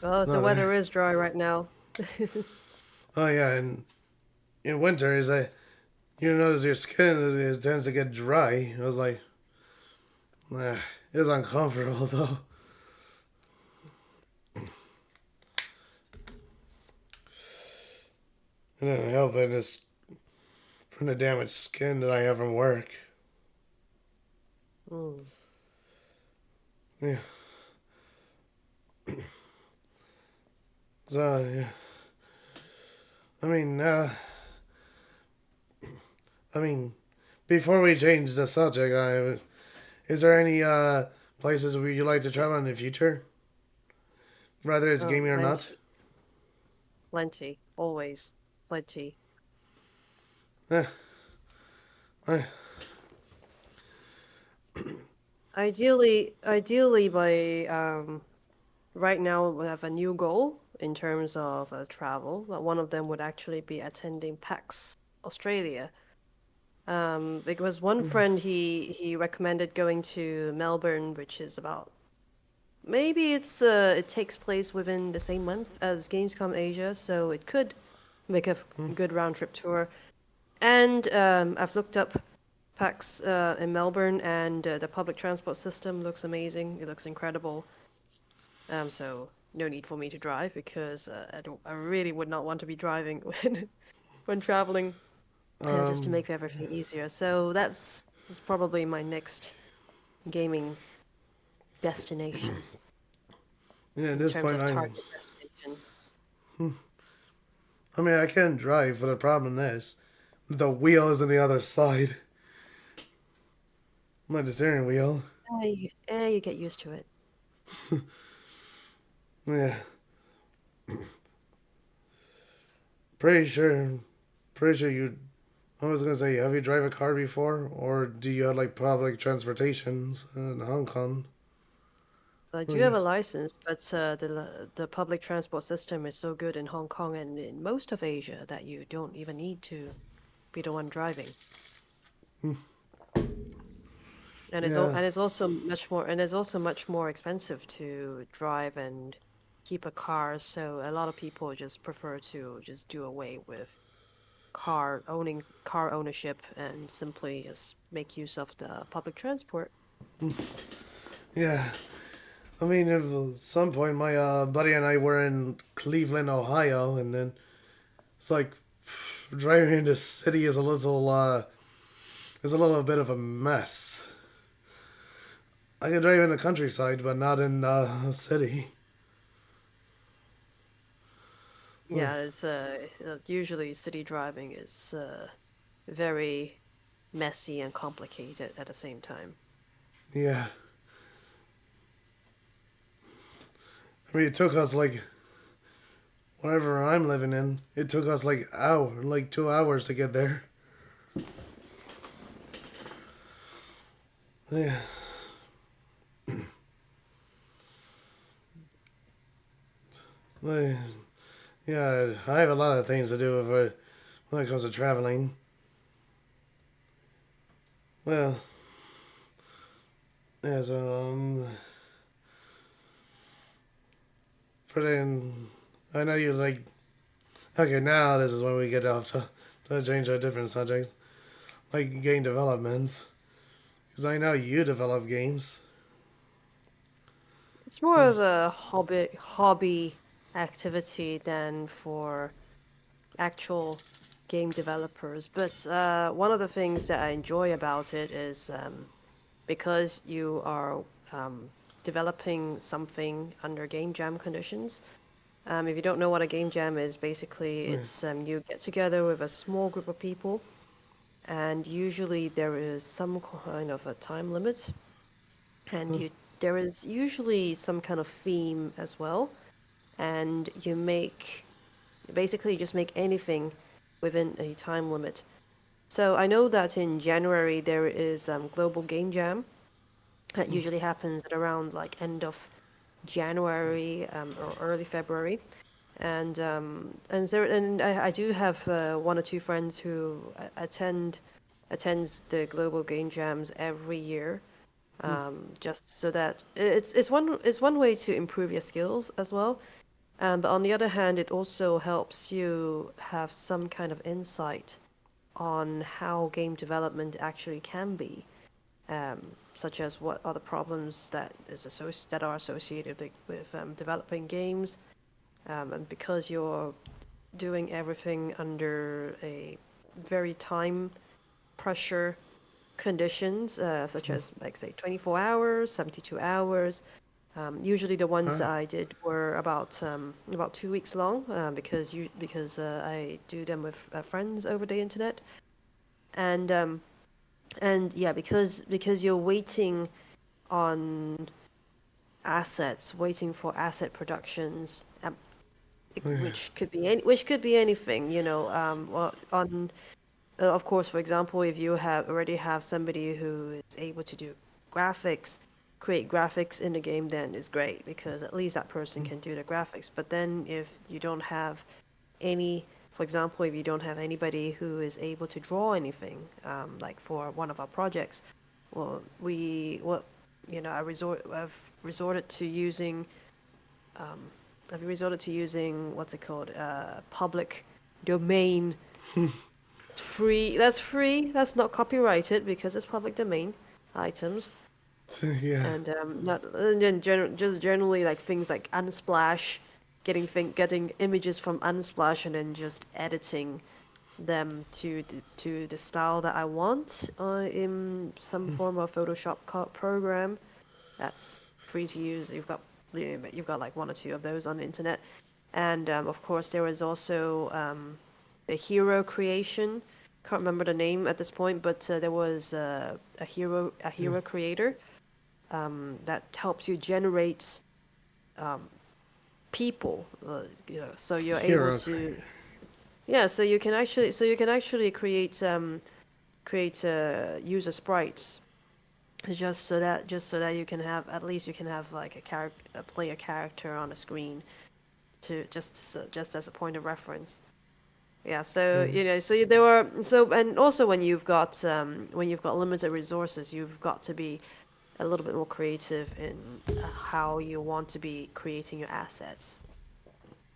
Well, It's the not there. weather is dry right now. Oh yeah, and in winter is you notice your skin it tends to get dry. I was like, it's uncomfortable though. And then help it is from the damaged skin that I have from work. Mm. Yeah. So yeah. I mean, I mean, before we change the subject, is there any places where you like to travel in the future, whether it's Oh, gaming or not? plenty, plenty, always, plenty. Eh, eh, Ideally, by right now we have a new goal in terms of travel. One of them would actually be attending PAX Australia. Because one friend he recommended going to Melbourne, which is about maybe it takes place within the same month as Gamescom Asia, so it could make a good round trip tour. And I've looked up PAX in Melbourne, and the public transport system looks amazing. It looks incredible. So no need for me to drive because I really would not want to be driving when traveling, just to um, make everything easier. So that's probably my next gaming destination yeah. At in this terms point, of target destination. I mean, I can drive, but the problem is the wheel is on the other side, like the steering wheel. You get used to it. Yeah, pretty sure, pretty sure you. I was gonna say, have you drive a car before, or do you have like public transportations in Hong Kong? I Oh do have a yes. license, but the public transport system is so good in Hong Kong and in most of Asia that you don't even need to be the one driving. Yeah. And it's also much more expensive to drive and keep a car. So a lot of people just prefer to just do away with car ownership and simply just make use of the public transport. Yeah. I mean, at some point, my buddy and I were in Cleveland, Ohio, and then it's like driving in the city is a little bit of a mess. I can drive in the countryside, but not in the city. Well, Yeah, it's usually city driving is very messy and complicated at the same time. yeah. I mean, it took us like wherever I'm living in. It took us like 2 hours to get there. Yeah. Like, yeah, I have a lot of things to do when it comes to traveling. Well, yeah, so, for then, I know you like, okay, now this is when we get off to change a different subject, like game developments. Because I know you develop games. It's more of a hobby activity than for actual game developers. But one of the things that I enjoy about it is because you are um, developing something under game jam conditions. If you don't know what a game jam is, basically Yeah. it's you get together with a small group of people, and usually there is some kind of a time limit, and you there is usually some kind of theme as well, and you make basically just make anything within a time limit. So I know that in January there is Global Game Jam that usually happens at around like end of January or early February, and I do have one or two friends who attends the Global Game Jams every year, just so that it's one way to improve your skills as well. But on the other hand, it also helps you have some kind of insight on how game development actually can be, such as what are the problems that are associated with developing games, and because you're doing everything under a very time pressure conditions, such as like say 24 hours, 72 hours. Usually the ones Huh? I did were about 2 weeks long, because I do them with friends over the internet, and yeah, because you're waiting on assets, waiting for asset productions, which could be anything, on of course, for example, if you already have somebody who is able to do graphics, create graphics in the game, then it's great because at least that person can do the graphics. But then if you don't have any, for example, if you don't have anybody who is able to draw anything, like for one of our projects, well, I've resorted to using, what's it called, public domain. It's free. That's free. That's not copyrighted because it's public domain items, Yeah. and not just generally like things like Unsplash, getting images from Unsplash and then just editing them to the style that I want in some form of Photoshop program. That's free to use. You've got like one or two of those on the internet, and of course there is also the hero creation. Can't remember the name at this point, but there was a hero creator that helps you generate people. So you're able Hero to, creator. yeah. So you can actually create user sprites just so that you can have like a player character on a screen to just as a point of reference. Yeah, so there were and also when you've got limited resources, you've got to be a little bit more creative in how you want to be creating your assets.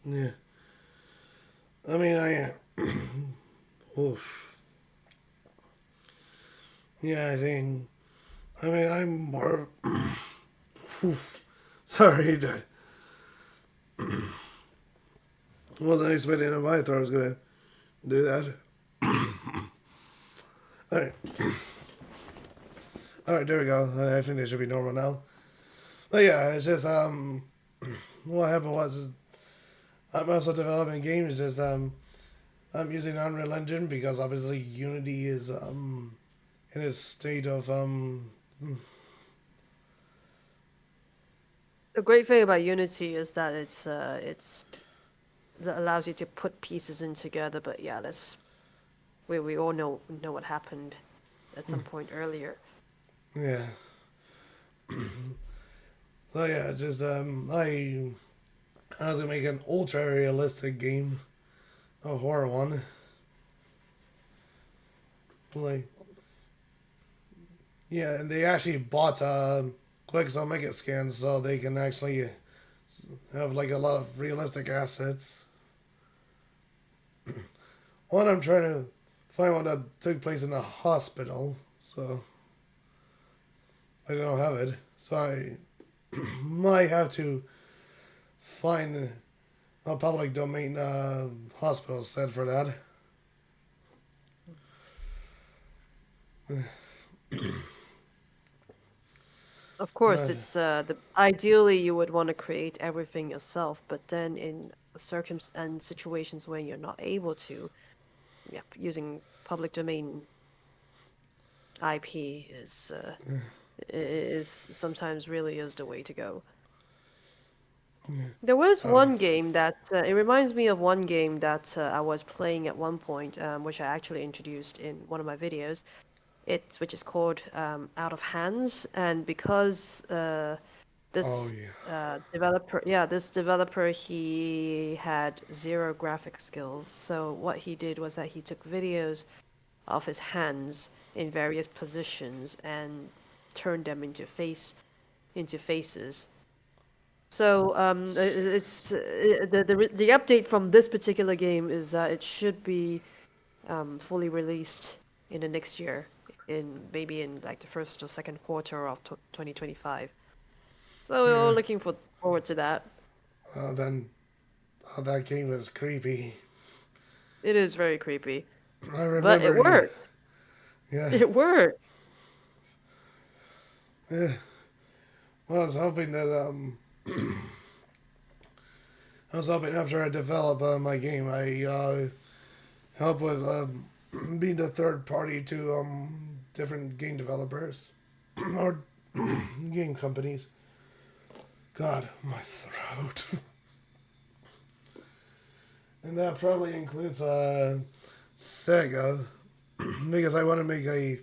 Yeah. I mean, oof. Yeah, I think. I mean, I'm more. Sorry, wasn't expecting that my throat was gonna do that. Alright. All right, there we go. I think they should be normal now. But yeah, it's just what happened was is I'm also developing games. Just I'm using Unreal Engine because obviously Unity is in a state of The great thing about Unity is that it's that allows you to put pieces in together. But yeah, that's we all know what happened at some point earlier. yeah. So yeah, it's just I was gonna make an ultra realistic game, a horror one. Like yeah, and they actually bought Quixel Mega Scans so they can actually have like a lot of realistic assets. One, I'm trying to find one that took place in a hospital, so I don't have it. So I might have to find a public domain hospital set for that. Of course, But it's the ideally you would want to create everything yourself, but then in circum and situations where you're not able to, yep, using public domain IP is sometimes really is the way to go. There was uh, one game that it reminds me of one game that I was playing at one point, which I actually introduced in one of my videos. Which is called Out of Hands, and because oh this yeah, this developer, he had zero graphic skills. So what he did was that he took videos of his hands in various positions and turned them into faces. So it's the update from this particular game is that it should be fully released in the next year, in maybe in like the first or second quarter of 2025. So we're all yeah. looking forward to that. Then that game was creepy. It is very creepy, I but it remember you. worked. Yeah, It worked. yeah. Well, I was hoping after I develop my game, I help with being a third party to different game developers or game companies. God, my throat. And that probably includes Sega because I want to make a.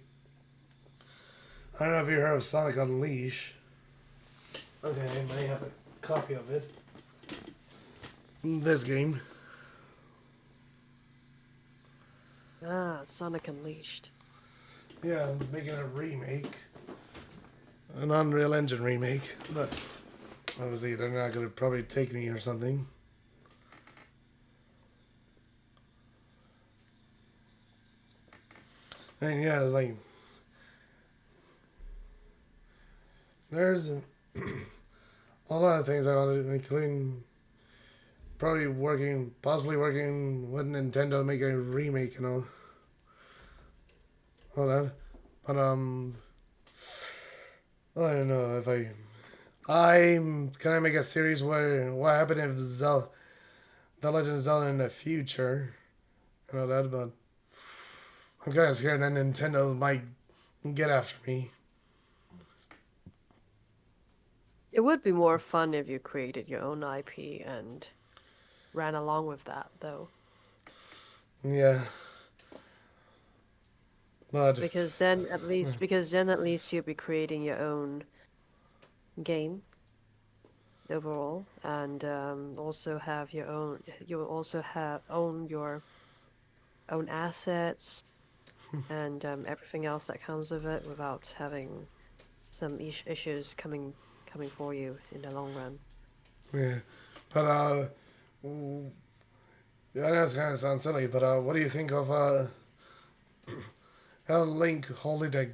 I don't know if you heard of Sonic Unleash. Okay, I may have a copy of it. This game. Ah, Sonic Unleashed. Yeah, I'm making a remake. An Unreal Engine remake. But obviously they're not going to probably take me or something. And yeah, it's like. There's a lot of things I want to do, including possibly working with Nintendo to make a remake and all that. But I don't know if I'm gonna make a series where what happened if The Legend of Zelda in the future and all that. But I'm kind of scared that Nintendo might get after me. It would be more fun if you created your own IP and ran along with that, though, Yeah, but because then at least you'll be creating your own game overall, and also have your own. You'll also have own your own assets and everything else that comes with it without having some issues coming for you in the long run. yeah, but yeah, that kind of sounds silly. But what do you think of Link holding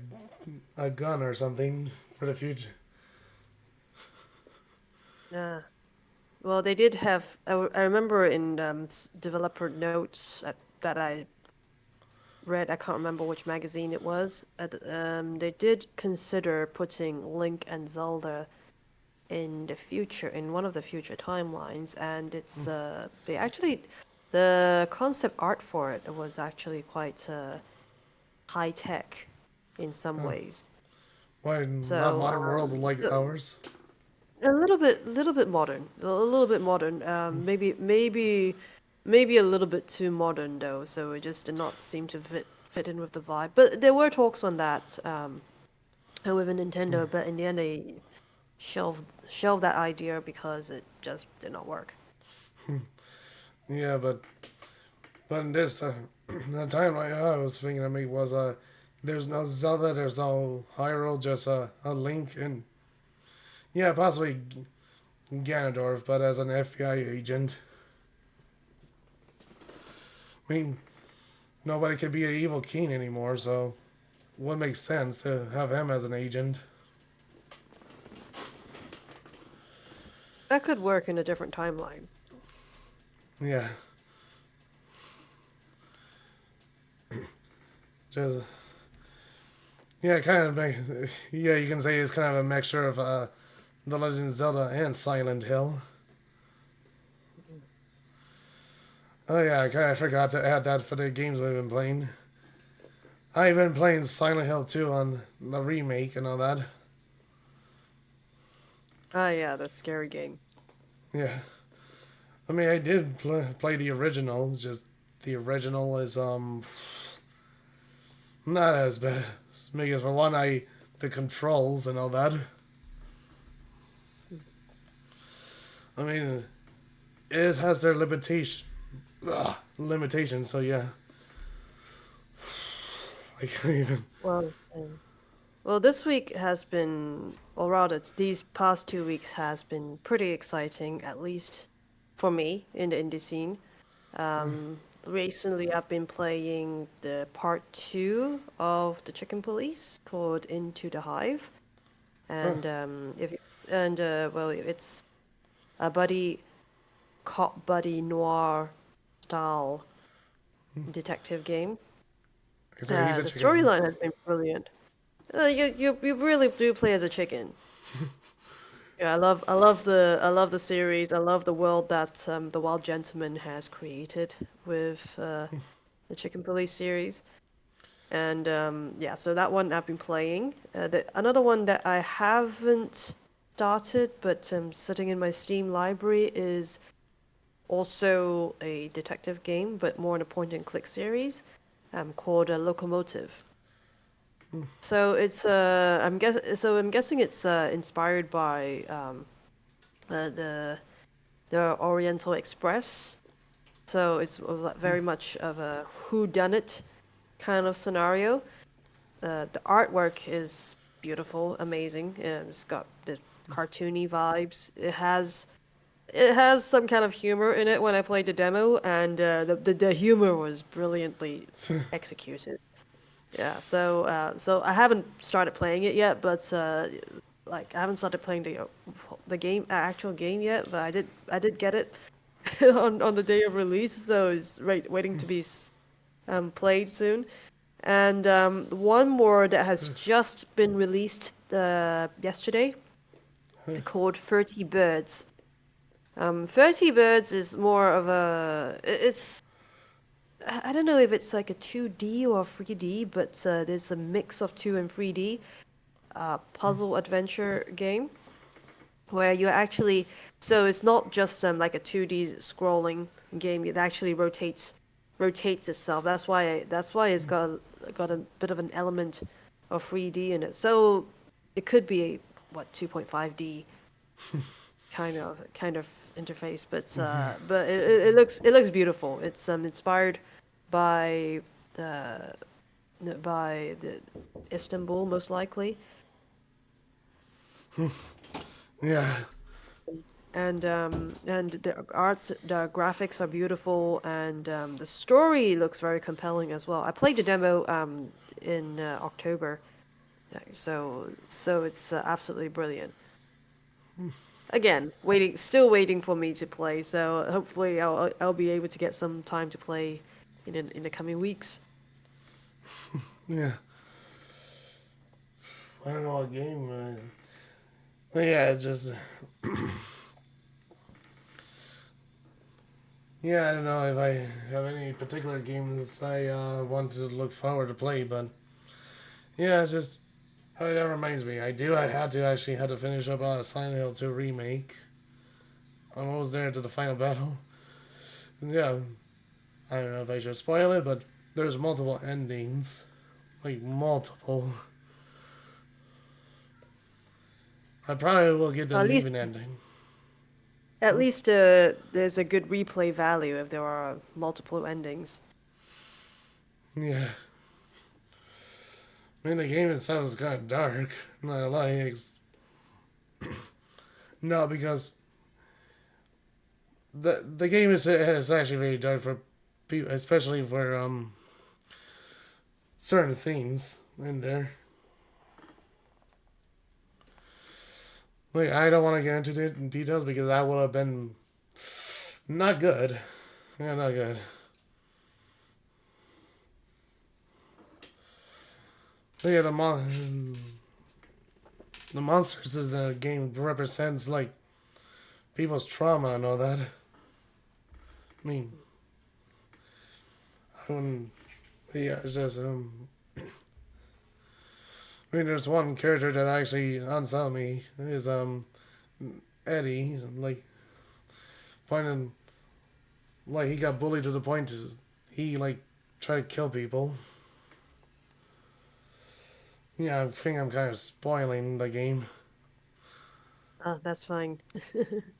a gun or something for the future? Yeah. Well, they did have. I remember in developer notes that I read, I can't remember which magazine it was. They did consider putting Link and Zelda in the future, in one of the future timelines, and it's they actually the concept art for it was actually quite high tech in some Uh, ways. why not So, modern world like so ours? a little bit modern, a little bit modern. Maybe a little bit too modern though. So it just did not seem to fit in with the vibe. But there were talks on that with Nintendo, but in the end they shelved that idea because it just did not work. Yeah, but in this the timeline I was thinking of me was there's no Zelda, there's no Hyrule, just a Link and yeah, possibly Ganondorf, but as an FBI agent. I mean, nobody could be an evil king anymore, so what makes sense to have him as an agent? That could work in a different timeline. Yeah, just yeah, kind of. Yeah, you can say it's kind of a mixture of The Legend of Zelda and Silent Hill. Oh yeah, I kind of forgot to add that for the games we've been playing. I've been playing Silent Hill 2 on the remake and all that. Ah, yeah, the scary game. Yeah, I mean, I did play the original. Just the original is not as bad. Because for one, I the controls and all that. I mean, it has their limitations. So yeah, I can't even. Well, well, this week has been, or rather, these past 2 weeks has been pretty exciting, at least for me in the indie scene. Recently, I've been playing the part two of the Chicken Police called Into the Hive, Huh, and if and well, it's a buddy cop buddy noir style detective game. so he's a The chicken. storyline has been brilliant. You really do play as a chicken. Yeah, I love the series. I love the world that the Wild Gentleman has created with the Chicken Police series. And yeah, so that one I've been playing. Another one that I haven't started, but sitting in my Steam library is also a detective game, but more in a point and click series, called Locomotive. I'm guessing it's inspired by uh, the the Oriental Express. So it's very much of a whodunit kind of scenario. The artwork is beautiful, amazing. It's got the cartoony vibes. It has some kind of humor in it when I played the demo, and the humor was brilliantly executed. Yeah, so I haven't started playing it yet, but like I haven't started playing the game actual game yet, but I did get it on the day of release, so it's waiting to be played soon. And one more that has just been released yesterday, called 30 Birds. 30 Birds is more of it's I don't know if it's like a 2D or 3D, but there's a mix of 2 and 3D puzzle adventure game where you actually so it's not just like a 2D scrolling game. It actually rotates itself. That's why it's got a bit of an element of 3D in it. So it could be a what 2.5D kind of interface, but it looks beautiful. It's inspired by the by the Istanbul most likely, Yeah, and the graphics are beautiful, and the story looks very compelling as well. I played the demo in October, so it's absolutely brilliant. Again, still waiting for me to play. So hopefully I'll be able to get some time to play in the coming weeks. Yeah. I don't know what game. But yeah, it's just. Yeah, I don't know if I have any particular games I want to look forward to play, but yeah, it's just. Oh, that reminds me. I had to actually had to finish up Silent Hill 2 remake. I'm almost there to the final battle. Yeah, I don't know if I should spoil it, but there's multiple endings. Like, multiple. I probably will get the At least even ending. at least there's a good replay value if there are multiple endings. Yeah. I mean, the game itself is kind of dark. Not gonna lie. No, because the game is actually very dark for people, especially for certain themes in there. Like, I don't want to get into details because that would have been not good. Yeah, not good. But yeah, the monsters in the game represents like people's trauma and all that. I mean, I wouldn't. Yeah, it's just I mean, there's one character that actually unsaw me is Eddie, like pointing like he got bullied to the point he like tried to kill people. Yeah, I think I'm kind of spoiling the game. Oh, that's fine.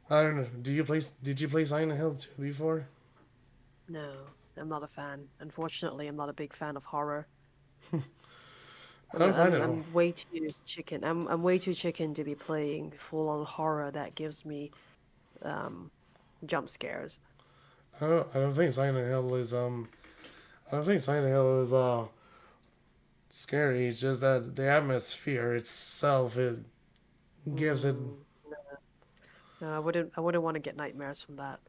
I don't know. Did you play Silent Hill 2 before? No, I'm not a fan. Unfortunately, I'm not a big fan of horror. I don't find it. I'm way too chicken. I'm way too chicken to be playing full-on horror that gives me um jump scares. I don't think Silent Hill is I don't think Silent Hill is scary. It's just that the atmosphere itself it gives it. Mm, no, I wouldn't want to get nightmares from that.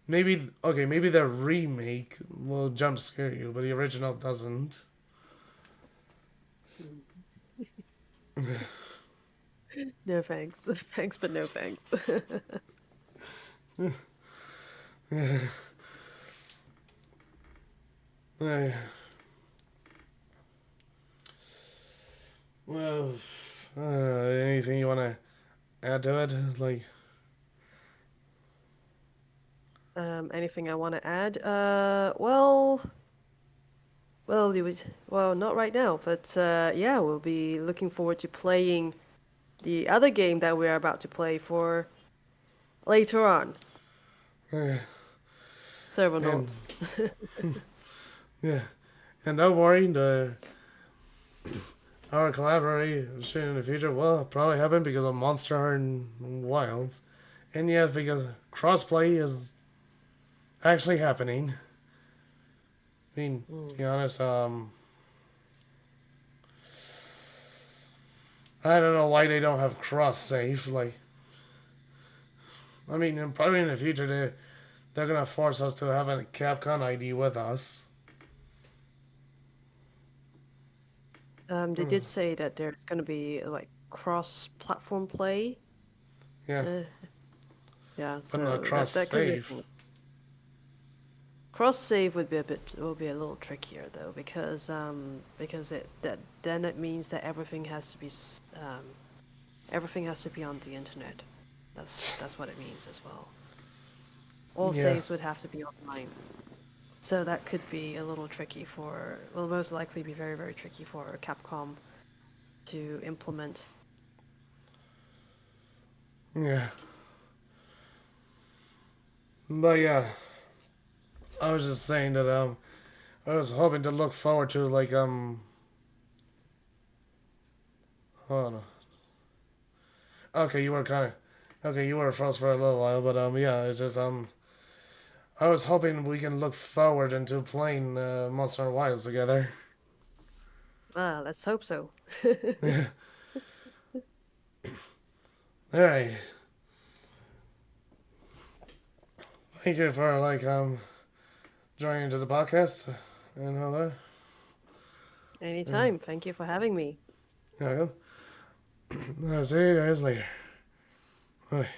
Maybe okay. Maybe the remake will jump scare you, but the original doesn't. No thanks. Thanks, but no thanks. Eh, well, anything you want to add to it? Like, Anything I want to add? It was not right now, but yeah, we'll be looking forward to playing the other game that we're about to play for later on. eh, Server and notes. yeah, and don't worry, the our collaboration in the future will probably happen because of Monster and Wilds, and yes, because crossplay is actually happening. I mean, to be honest, I don't know why they don't have cross save. Like, I mean, probably in the future they're gonna force us to have a Capcom ID with us. They did say that there's gonna be like cross-platform play. Yeah, Uh, yeah, but not so cross that could be a save. thing. Cross save would be a little trickier though because it that then it means that everything has to be on the internet. That's what it means as well. All Yeah, saves would have to be online. So that could be a little tricky will most likely be very, very tricky for Capcom to implement. yeah, but yeah, I was just saying that I was hoping to look forward to like hold on. Okay, you were kind of okay. You were froze for a little while, but yeah, it's just I was hoping we can look forward into playing Monster Wilds together. Ah, let's hope so. All right. Thank you for like joining into the podcast and all that. Anytime. Thank you for having me. Yeah. I'll see you guys later. Bye.